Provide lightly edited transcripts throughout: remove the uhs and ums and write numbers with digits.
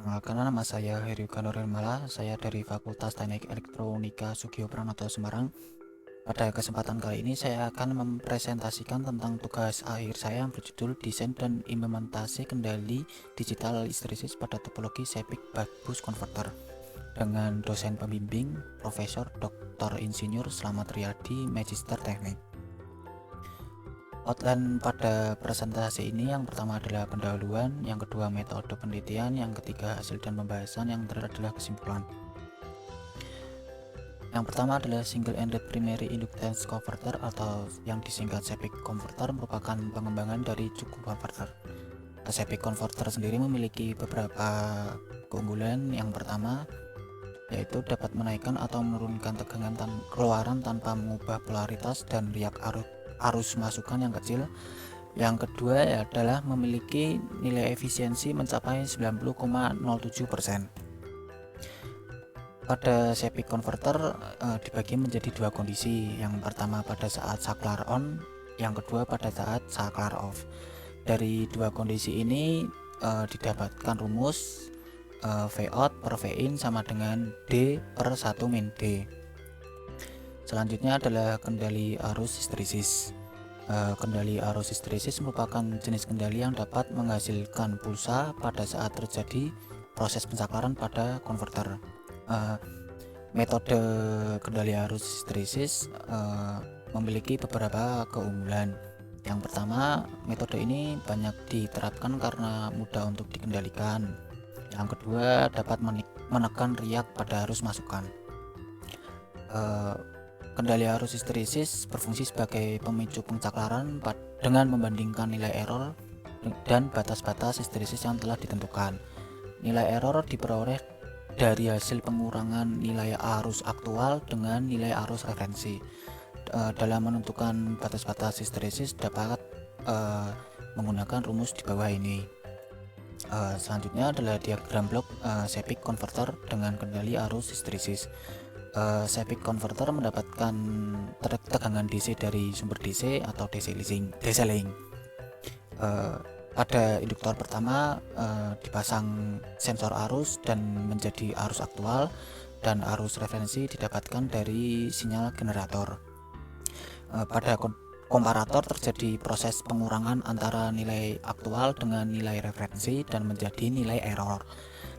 Perkenalkan, nama saya Heru Nurmala, saya dari Fakultas Teknik Elektronika Sugio Pranoto Semarang. Pada kesempatan kali ini saya akan mempresentasikan tentang tugas akhir saya yang berjudul Desain dan Implementasi Kendali Digital Hysteresis pada Topologi Sepik Bus Converter dengan dosen pembimbing Profesor Dr. Insinyur Slamet Riyadi, Magister Teknik. Outline pada presentasi ini yang pertama adalah pendahuluan, yang kedua metode penelitian, yang ketiga hasil dan pembahasan, yang terakhir adalah kesimpulan. Yang pertama adalah Single Ended Primary Inductance Converter atau yang disingkat SEPIC Converter merupakan pengembangan dari cukup converter. SEPIC Converter sendiri memiliki beberapa keunggulan. Yang pertama yaitu dapat menaikkan atau menurunkan tegangan keluaran tanpa mengubah polaritas dan riak arus masukan yang kecil. Yang kedua adalah memiliki nilai efisiensi mencapai 90,07%. Pada SEPIC converter dibagi menjadi dua kondisi. Yang pertama pada saat saklar on, yang kedua pada saat saklar off. Dari dua kondisi ini didapatkan rumus V out per V in sama dengan D per 1 min D. Selanjutnya adalah kendali arus histeresis. Kendali arus histeresis merupakan jenis kendali yang dapat menghasilkan pulsa pada saat terjadi proses pensaklaran pada konverter. Metode kendali arus histeresis memiliki beberapa keunggulan. Yang pertama, metode ini banyak diterapkan karena mudah untuk dikendalikan. Yang kedua, dapat menekan riak pada arus masukan. Kendali arus histeresis berfungsi sebagai pemicu pensaklaran dengan membandingkan nilai error dan batas-batas histeresis yang telah ditentukan. Nilai error diperoleh dari hasil pengurangan nilai arus aktual dengan nilai arus referensi. Dalam menentukan batas-batas histeresis dapat menggunakan rumus di bawah ini. Selanjutnya adalah diagram blok SEPIC converter dengan kendali arus histeresis. SEPIC converter mendapatkan tegangan DC dari sumber DC atau DC link. Pada induktor pertama dipasang sensor arus dan menjadi arus aktual, dan arus referensi didapatkan dari sinyal generator. Pada komparator terjadi proses pengurangan antara nilai aktual dengan nilai referensi dan menjadi nilai error.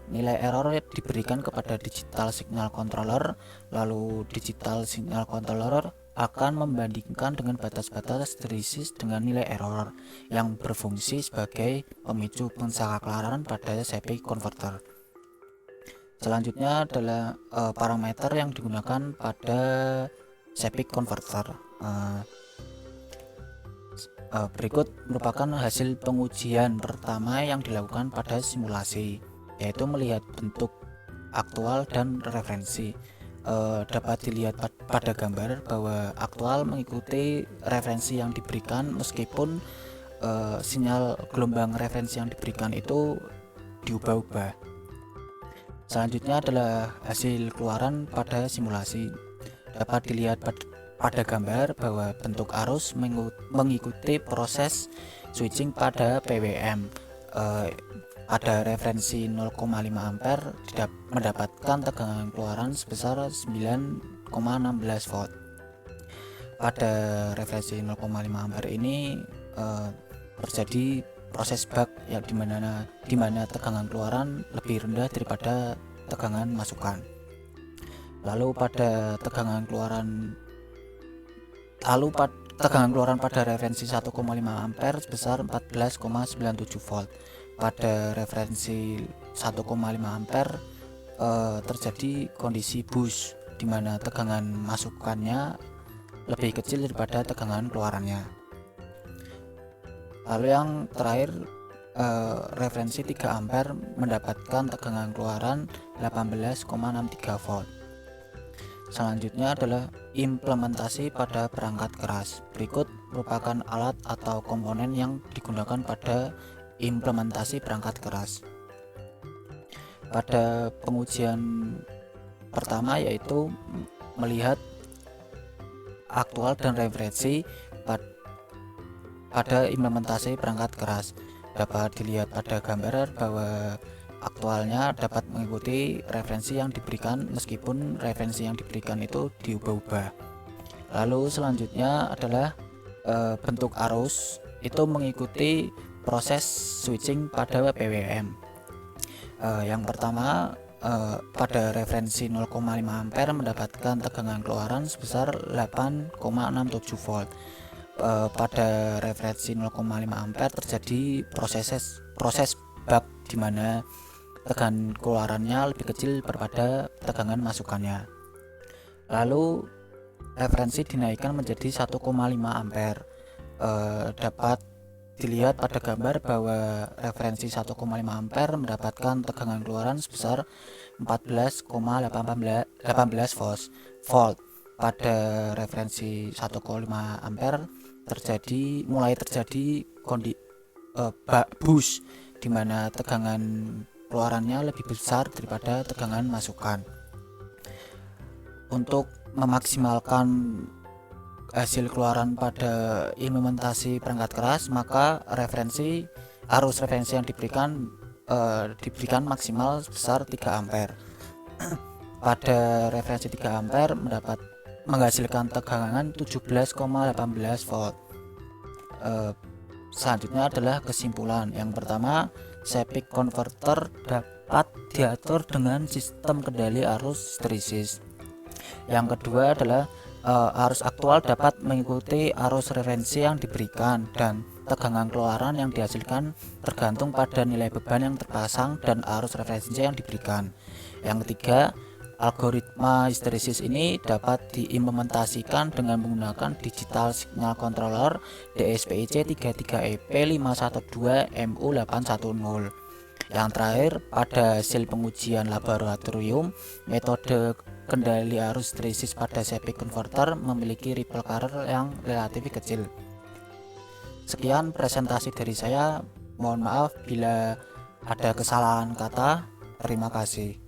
Nilai error diberikan kepada digital signal controller, lalu digital signal controller akan membandingkan dengan batas-batas histeresis dengan nilai error yang berfungsi sebagai pemicu pensaklaran pada SEPIC converter. Selanjutnya adalah parameter yang digunakan pada SEPIC converter. Berikut merupakan hasil pengujian pertama yang dilakukan pada simulasi, yaitu melihat bentuk aktual dan referensi. Dapat dilihat pada gambar bahwa aktual mengikuti referensi yang diberikan meskipun sinyal gelombang referensi yang diberikan itu diubah-ubah. Selanjutnya adalah hasil keluaran pada simulasi. Dapat dilihat pada gambar bahwa bentuk arus mengikuti proses switching pada PWM. Pada referensi 0,5 ampere mendapatkan tegangan keluaran sebesar 9,16 volt. Pada referensi 0,5 ampere ini terjadi proses buck yang dimana tegangan keluaran lebih rendah daripada tegangan masukan. Lalu tegangan keluaran pada referensi 1,5 ampere sebesar 14,97 volt. Pada referensi 1,5 ampere terjadi kondisi bus di mana tegangan masukannya lebih kecil daripada tegangan keluarannya. Lalu yang terakhir, referensi 3 ampere mendapatkan tegangan keluaran 18,63 volt. Selanjutnya adalah implementasi pada perangkat keras. Berikut merupakan alat atau komponen yang digunakan pada implementasi perangkat keras. Pada pengujian pertama yaitu melihat aktual dan referensi pada implementasi perangkat keras. Dapat dilihat pada gambar bahwa aktualnya dapat mengikuti referensi yang diberikan meskipun referensi yang diberikan itu diubah-ubah. Lalu selanjutnya adalah bentuk arus itu mengikuti proses switching pada PWM. Yang pertama pada referensi 0,5 ampere mendapatkan tegangan keluaran sebesar 8,67 volt. Pada referensi 0,5 ampere terjadi proses buck di mana tegangan keluarannya lebih kecil daripada tegangan masukannya. Lalu referensi dinaikkan menjadi 1,5 ampere. Dapat dilihat pada gambar bahwa referensi 1,5 ampere mendapatkan tegangan keluaran sebesar 14,18 volt. Pada referensi 1,5 ampere mulai terjadi boost di mana tegangan keluarannya lebih besar daripada tegangan masukan. Untuk memaksimalkan hasil keluaran pada implementasi perangkat keras, maka arus referensi yang diberikan maksimal sebesar 3 ampere. Pada referensi 3 ampere menghasilkan tegangan 17,18 volt. Selanjutnya adalah kesimpulan. Yang pertama, Sepik converter dapat diatur dengan sistem kendali arus histeresis. Yang kedua adalah arus aktual dapat mengikuti arus referensi yang diberikan dan tegangan keluaran yang dihasilkan tergantung pada nilai beban yang terpasang dan arus referensi yang diberikan. Yang ketiga, algoritma histeresis ini dapat diimplementasikan dengan menggunakan digital signal controller DSPIC 33EP512MU810. Yang terakhir, pada hasil pengujian laboratorium, metode kendali arus histeresis pada Sepik converter memiliki ripple current yang relatif kecil. Sekian presentasi dari saya. Mohon maaf bila ada kesalahan kata. Terima kasih.